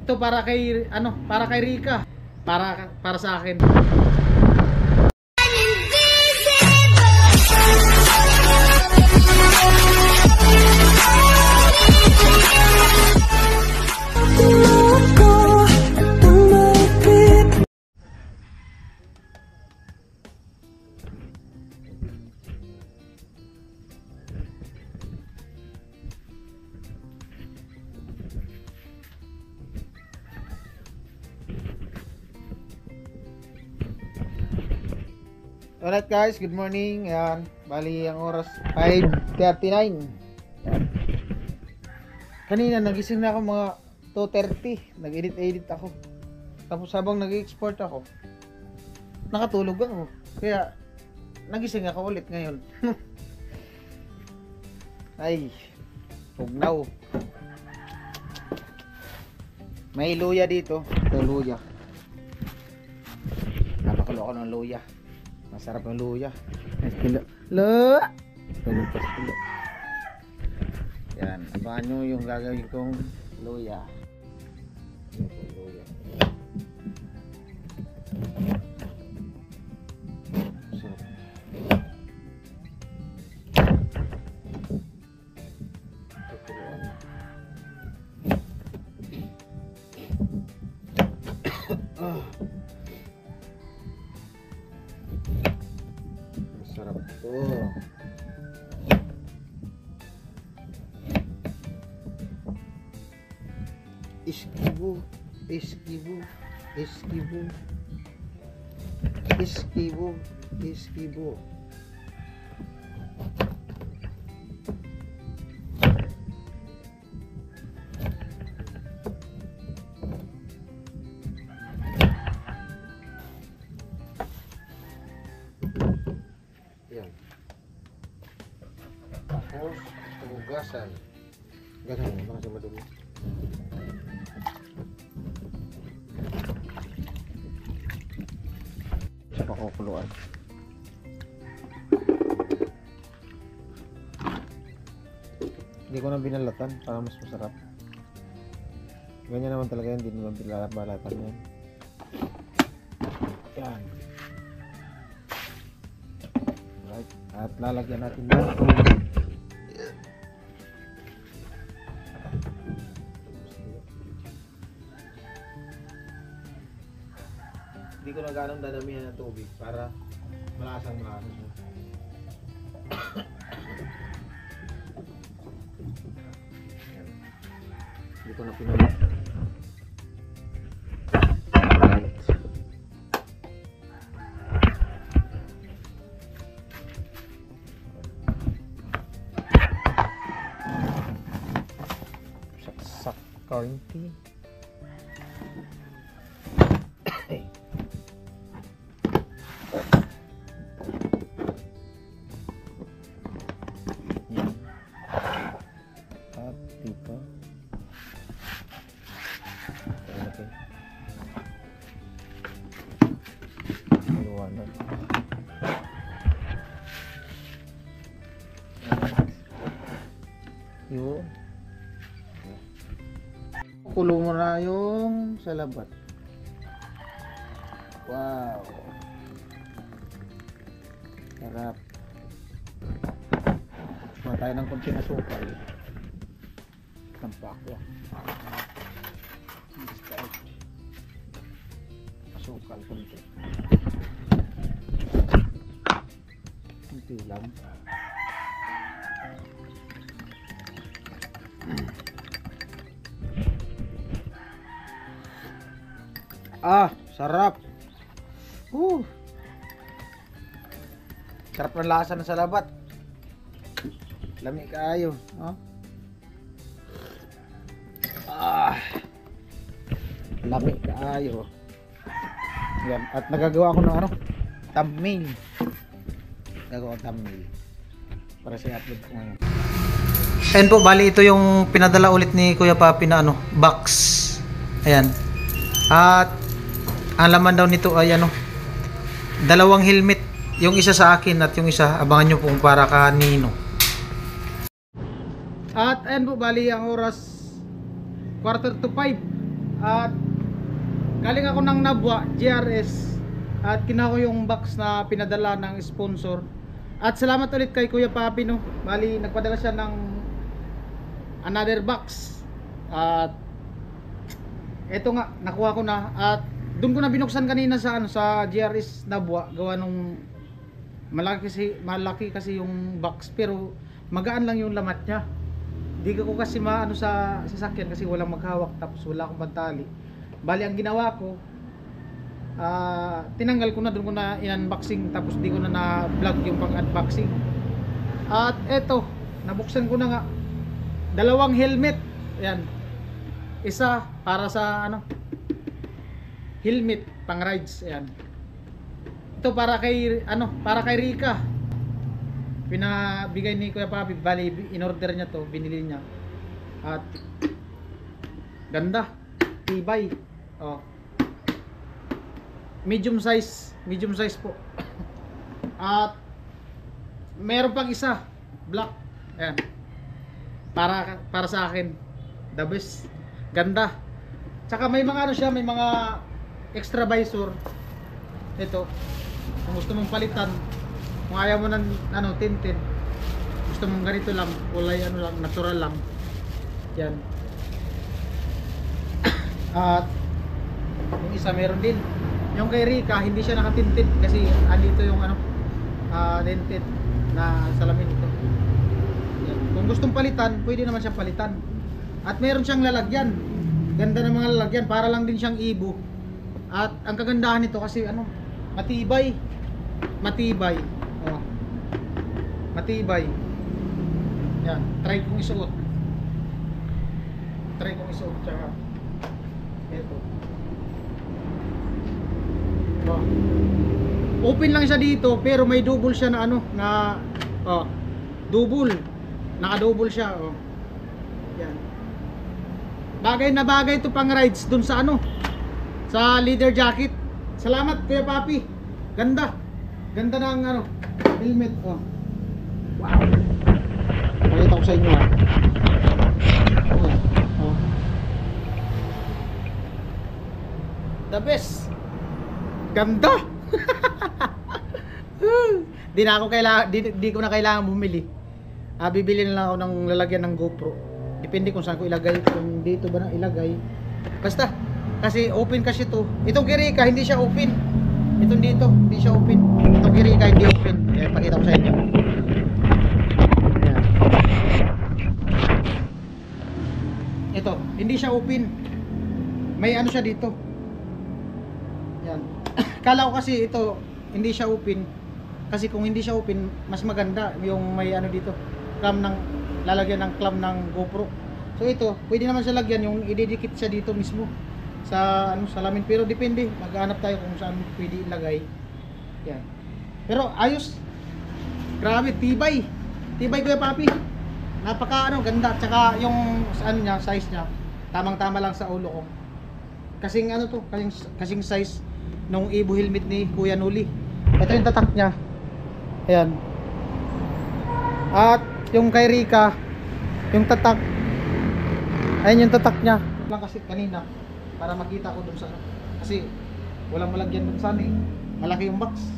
Ito para kay para kay Rika. Para sa akin. Alright guys, good morning. Ayan, bali ang oras 5:39. Kanina nagising na ako mga 2:30. Nag-edit ako. Tapos habang nag-export ako, nakatulog ako. Kaya nagising ako ulit ngayon. Ay, pugnaw. May luya dito. Ito luya. Napakulo ako ng luya. Masarap ng luya. Yan, abangan nyo yung gagawin kong luya. Masarap to. Iskibo, iskibo, iskibo, iskibo, iskibo. Yan. Tapos, hugasan. Ganun, baka sa madumi. Sa pakukuluan. Hindi ko na binalatan para mas masarap. Ganyan naman talaga yan, hindi naman binalatan yan. Yan. Right. At lalagyan natin ng tubig. Hindi ko na ganong dadamihan ng tubig para malasang malasang siya. Hindi ko na pinulit. Saksak kaunti. Dito. Okay. Luwanan. Yun. Kulo mo na yung salabat. Wow. Sarap. Kuha tayo ng konting asukal. Tampak ya. Asukal konti. Konti lang. Ah, sarap. Sarap ng lasa ng salabat. Lami kaayo, no? Lami kaayo. Yan, at nagagawa ko ng thumbnail. Nagagawa ko thumbnail para sa upload ko ngayon. Ayan po, bali ito yung pinadala ulit ni Kuya Papi na box. Ayan. At ang laman daw nito ay dalawang helmet. Yung isa sa akin at yung isa abangan nyo po kung para kanino. At ayan po, bali ang oras 4:45. At galing ako ng Nabwa, GRS. At kinuha ko yung box na pinadala ng sponsor. At salamat ulit kay Kuya Papi, no. Bali, nagpadala siya ng another box. At eto nga, nakuha ko na. At doon ko na binuksan kanina sa sa GRS Nabwa, gawa nung malaki kasi yung box, pero magaan lang yung lamat niya. Di ko kasi maano sa sasakyan kasi walang maghawak, tapos wala akong pantali. Bali, ang ginawa ko, tinanggal ko na, doon ko na in-unboxing, tapos di ko na na-vlog yung pang-unboxing. At eto, nabuksan ko na nga, dalawang helmet. Ayan, isa para sa helmet pang rides. Ayan, ito para kay para kay Rika, pinabigay ni Kuya Papi. Bali, in-order niya to, binili niya. At ganda, tibay. Oh, medium size po. At meron pang isa, black. Ayan, para sa akin, the best. Ganda. Tsaka may mga siya, may mga extra visor. Ito, kung gusto mong palitan, kung ayaw mo ng tinted, gusto mong ganito lang, kulay lang, natural lang. Yan. At yung isa meron din. Yung kay Rika, hindi siya nakatinted kasi andito yung tinted na salamin ito. Yan. Kung gustong palitan, pwede naman siyang palitan. At meron siyang lalagyan. Ganda ng mga lalagyan, para lang din siyang ibo. At ang kagandahan nito kasi matibay. Matibay. Oh. Matibay. Yan, try kong isuot. Tsaka ito. Oh. Open lang siya dito, pero may double siya na double. Naka-double siya, oh. Yan. Bagay na bagay ito pang rides dun sa sa leather jacket. Salamat Kuya Papi. Ganda. Ganda ng helmet. Oh. Wow. Pakita ko sa inyo. Oh. The best. Ganda. Di ko na kailangan bumili. Bibili na lang ako ng lalagyan ng GoPro. Depende kung saan ko ilagay, kung dito ba na ilagay. Basta, kasi open kasi ito. Itong Kirika, hindi siya open. Itong dito, hindi siya open. Itong Kirika, hindi open. Kaya pakita ko sa inyo. Ayan. Ito, hindi siya open. May siya dito. Yan. Kala ko kasi ito, hindi siya open. Kasi kung hindi siya open, mas maganda yung may dito. Lalagyan ng clamp ng GoPro. So ito, pwede naman siya lagyan yung ididikit siya dito mismo sa salamin, pero depende, maghanap tayo kung saan pwede ilagay. Yan. Pero ayos. Grabe, tibay. Tibay Kuya Papi. Napaka ganda. Tsaka yung size niya, tamang-tama lang sa ulo ko. Kasing kasing size nung Evo helmet ni Kuya Nuli. Ito yung tatak niya. Ayan. At yung kay Rika, yung tatak, ayun yung tatak niya lang kasi kanina, para makita ko dun sa kasi walang malagyan dun sana malaki yung box,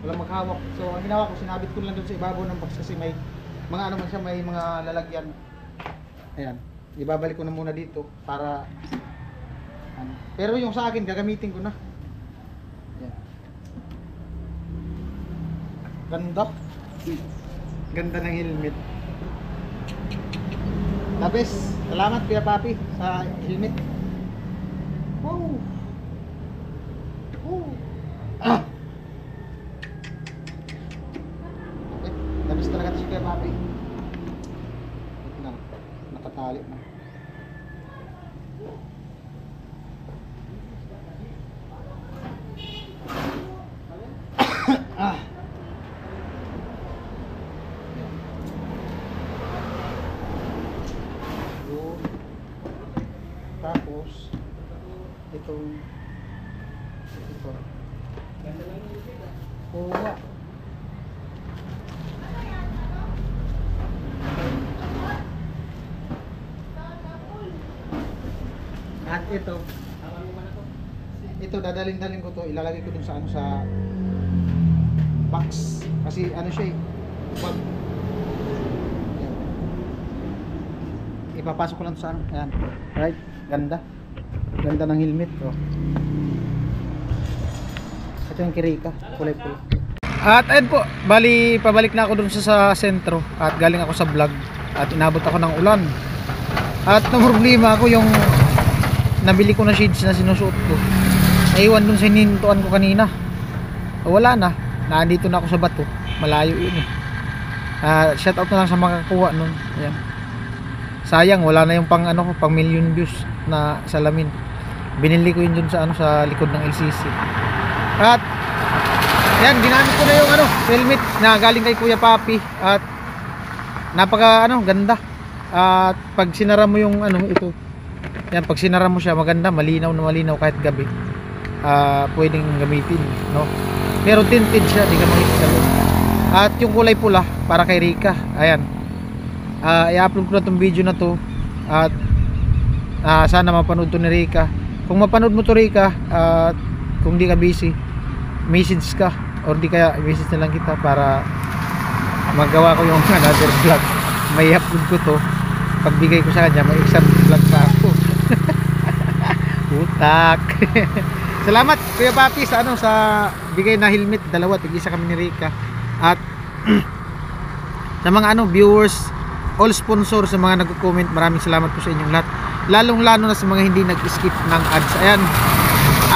walang maghawak. So ang ginawa ko, sinabit ko lang dun sa ibabaw ng box kasi may mga man siya, may mga lalagyan. Ayan, ibabalik ko na muna dito para pero yung sa akin gagamitin ko na. Ayan. Ganda. Ganda ng helmet. Labis. Salamat Kuya Papi sa helmet. Wow. Okay. Labis talaga si Kuya Papi. Nakatali na. Tapos ito kuha At ito dadalhin ko to, ilalagay ko dun sa ano, sa box kasi ano siya eh, pag ayan. Ipapasok ko lang sa ano, ayan, right, ganda ng helmet ko. Ito yung Kirika, kulay pula. At ayun po, bali pabalik na ako dun sa sentro at galing ako sa vlog at inabot ako ng ulan at na problema ako yung nabili ko na shades na sinusuot ko, naiwan dun sa hinintuan ko kanina. Wala na, nandito na ako sa bato, malayo yun eh. Shout out na lang sa makakuha nun. Ayan, sayang wala na yung pang ano, pang million views na salamin. Binili ko yun dun sa ano, sa likod ng LCC. At ayan, ginamit ko na yung ano, helmet na galing kay Kuya Papi at napaka ano, ganda. At pag sinara mo yung ano, ito, yan, pag sinara mo siya, maganda, malinaw na malinaw kahit gabi. Pwedeng gamitin, no? Pero tinted siya, di ka makikita. At yung kulay pula para kay Rika. Ayan, i-upload ko na tong video na to at sana mapanood to ni Rika. Kung mapanood mo to, Rika, at kung di ka busy, message ka or di kaya message na lang kita para magawa ko yung another vlog. May upload ko to, pagbigay ko sa kanya may isang vlog pa ako. Utak. Salamat Kuya Papi sa ano, sa bigay na helmet, dalawa, tig-isa kami ni Rika. At sa mga ano, viewers, all sponsor, sa mga nagko-comment, maraming salamat po sa inyong lahat. Lalong lalo na sa mga hindi nag-skip ng ads. Ayan,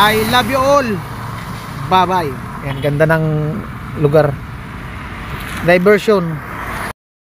I love you all. Bye bye. Ayan, ganda ng lugar, diversion.